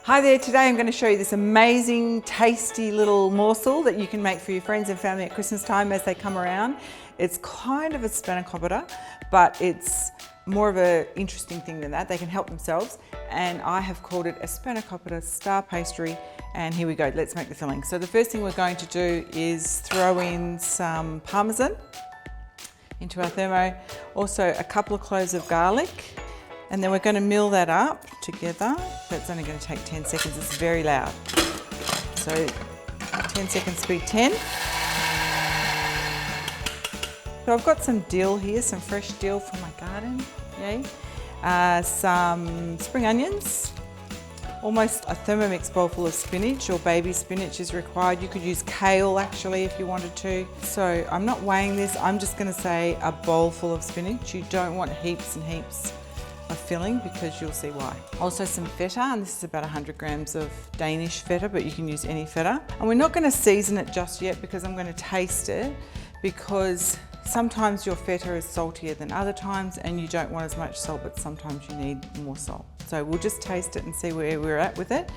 Hi there, today I'm going to show you this amazing, tasty little morsel that you can make for your friends and family at Christmas time as they come around. It's kind of a Spanakopita, but it's more of an interesting thing than that. They can help themselves, and I have called it a Spanakopita star pastry. And here we go, let's make the filling. So the first thing we're going to do is throw in some Parmesan into our thermo, also a couple of cloves of garlic, and then we're going to mill that up together. That's only going to take 10 seconds, it's very loud. So 10 seconds speed 10. So I've got some dill here, some fresh dill from my garden, yay. Some spring onions, almost a Thermomix bowl full of spinach or baby spinach is required. You could use kale actually if you wanted to. So I'm not weighing this, I'm just going to say a bowl full of spinach. You don't want heaps and heaps of filling because you'll see why. Also some feta, and this is about 100 grams of Danish feta, but you can use any feta. And we're not going to season it just yet because I'm going to taste it, because sometimes your feta is saltier than other times and you don't want as much salt, but sometimes you need more salt. So we'll just taste it and see where we're at with it.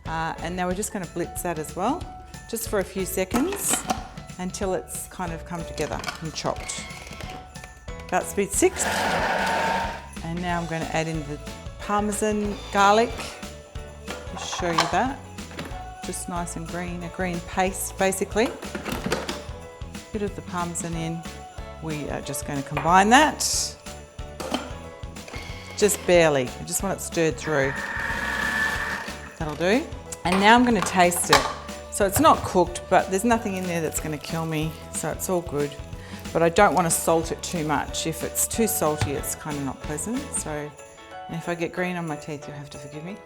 And now we're just going to blitz that as well, just for a few seconds until it's kind of come together and chopped. About speed 6. And now I'm going to add in the Parmesan garlic. Just show you that. Just nice and green, a green paste basically. Bit of the Parmesan in. We are just going to combine that. Just barely, I just want it stirred through. That'll do. And now I'm going to taste it. So it's not cooked, but there's nothing in there that's going to kill me, so it's all good. But I don't want to salt it too much. If it's too salty, it's kind of not pleasant. So, and if I get green on my teeth, you'll have to forgive me.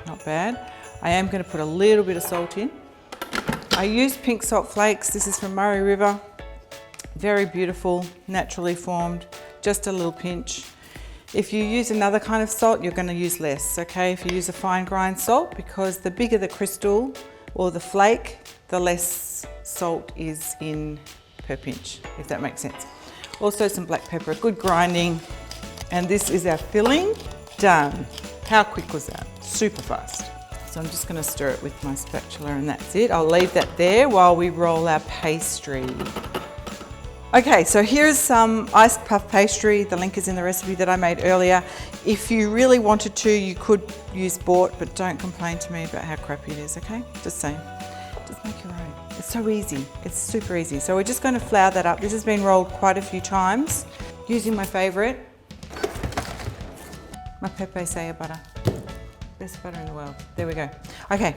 Not bad. I am going to put a little bit of salt in. I use pink salt flakes. This is from Murray River. Very beautiful, naturally formed, just a little pinch. If you use another kind of salt, you're going to use less, okay? If you use a fine grind salt, because the bigger the crystal or the flake, the less salt is in per pinch, if that makes sense. Also some black pepper, good grinding. And this is our filling done. How quick was that? Super fast. So I'm just going to stir it with my spatula and that's it. I'll leave that there while we roll our pastry. Okay, so here's some iced puff pastry. The link is in the recipe that I made earlier. If you really wanted to, you could use bought, but don't complain to me about how crappy it is, okay? Just saying. Just make your own. It's so easy. It's super easy. So we're just going to flour that up. This has been rolled quite a few times using my favourite, my Pepe Saya butter. Best butter in the world. There we go. Okay.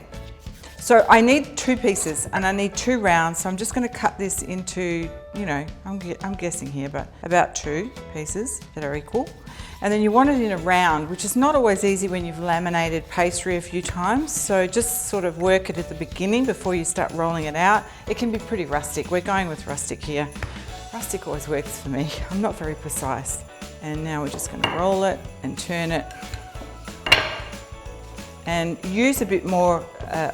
So I need 2 pieces and I need 2 rounds. So I'm just going to cut this into, you know, I'm guessing here, but about 2 pieces that are equal. And then you want it in a round, which is not always easy when you've laminated pastry a few times. So just sort of work it at the beginning before you start rolling it out. It can be pretty rustic. We're going with rustic here. Rustic always works for me. I'm not very precise. And now we're just going to roll it and turn it. And use a bit more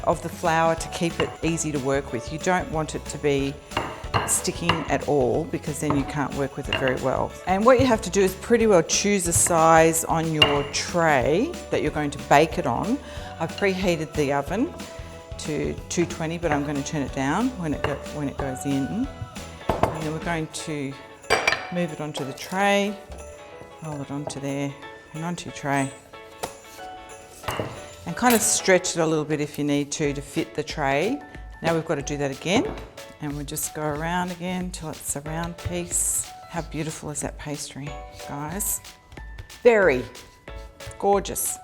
of the flour to keep it easy to work with. You don't want it to be sticking at all, because then you can't work with it very well. And what you have to do is pretty well choose a size on your tray that you're going to bake it on. I've preheated the oven to 220, but I'm going to turn it down when it goes in. And then we're going to move it onto the tray, roll it onto there and onto your tray. And kind of stretch it a little bit if you need to fit the tray. Now we've got to do that again, and we'll just go around again till it's a round piece. How beautiful is that pastry, guys? Very gorgeous.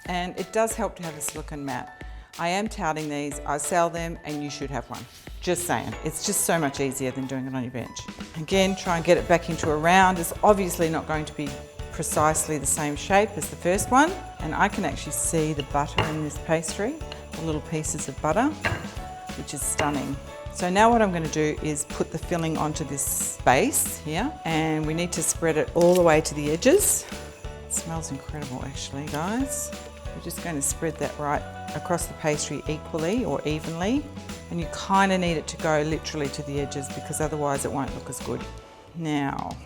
And it does help to have a silicone mat. I am touting these, I sell them, and you should have one. Just saying, it's just so much easier than doing it on your bench. Again, try and get it back into a round. It's obviously not going to be precisely the same shape as the first one, and I can actually see the butter in this pastry, the little pieces of butter, which is stunning. So now what I'm going to do is put the filling onto this base here, and we need to spread it all the way to the edges. It smells incredible actually, guys. We're just going to spread that right across the pastry equally or evenly, and you kind of need it to go literally to the edges because otherwise it won't look as good. Now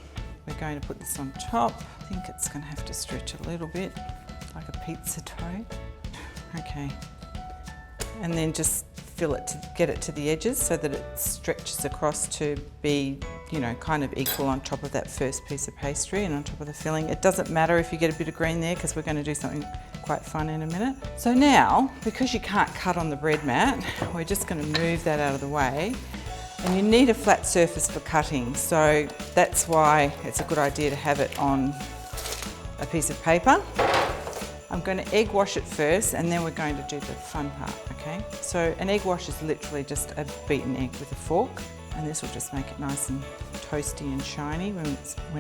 we're going to put this on top. I think it's going to have to stretch a little bit. like a pizza dough. Okay, and then just fill it to get it to the edges so that it stretches across to be, you know, kind of equal on top of that first piece of pastry and on top of the filling. It doesn't matter if you get a bit of green there because we're going to do something quite fun in a minute. So now, because you can't cut on the bread mat, we're just going to move that out of the way. And you need a flat surface for cutting, so that's why it's a good idea to have it on a piece of paper. I'm going to egg wash it first and then we're going to do the fun part, okay? So an egg wash is literally just a beaten egg with a fork, and this will just make it nice and toasty and shiny when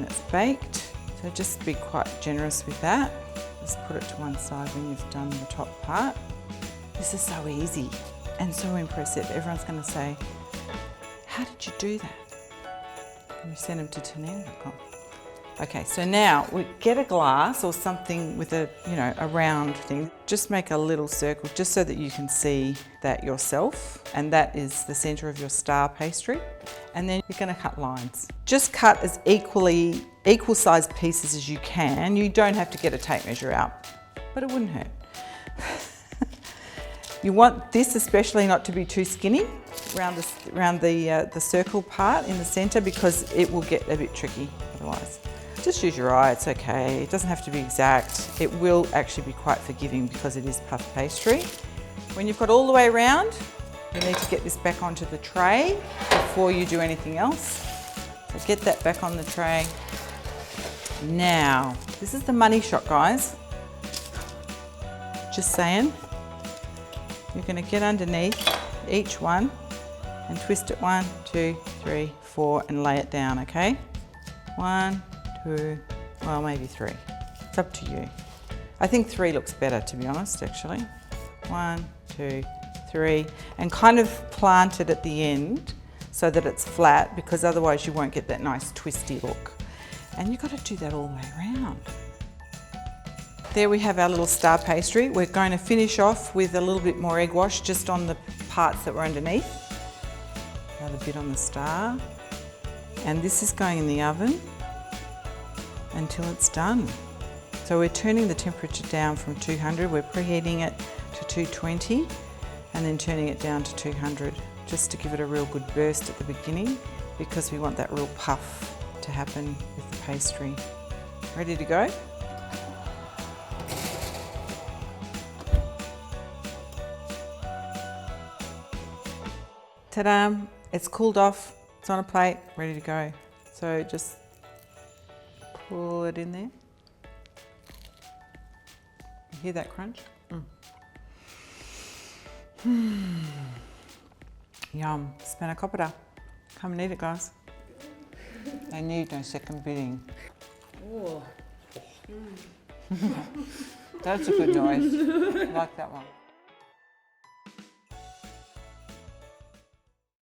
it's baked. So just be quite generous with that. Just put it to one side when you've done the top part. This is so easy and so impressive. Everyone's going to say, how did you do that? And you send them to Tanina.com. Okay, so now we get a glass or something with a, you know, a round thing. Just make a little circle just so that you can see that yourself, and that is the centre of your star pastry. And then you're going to cut lines. Just cut as equal sized pieces as you can. You don't have to get a tape measure out, but it wouldn't hurt. You want this especially not to be too skinny around the circle part in the centre, because it will get a bit tricky otherwise. Just use your eye, it's okay. It doesn't have to be exact. It will actually be quite forgiving because it is puff pastry. When you've got all the way around, you need to get this back onto the tray before you do anything else. So get that back on the tray. Now, this is the money shot, guys. Just saying. You're going to get underneath each one and twist it 1, 2, 3, 4 and lay it down, okay? 1, 2, well, maybe 3. It's up to you. I think 3 looks better, to be honest, actually. 1, 2, 3, and kind of plant it at the end so that it's flat, because otherwise you won't get that nice twisty look. And you've got to do that all the way around. There we have our little star pastry. We're going to finish off with a little bit more egg wash just on the parts that were underneath. Another bit on the star. And this is going in the oven until it's done. So we're turning the temperature down from 200. We're preheating it to 220 and then turning it down to 200 just to give it a real good burst at the beginning, because we want that real puff to happen with the pastry. Ready to go? Ta-da! It's cooled off, it's on a plate, ready to go. So just pull it in there. You hear that crunch? Yum, Spanakopita. Come and eat it, guys. They need no second bidding. Oh. That's a good noise. I like that one.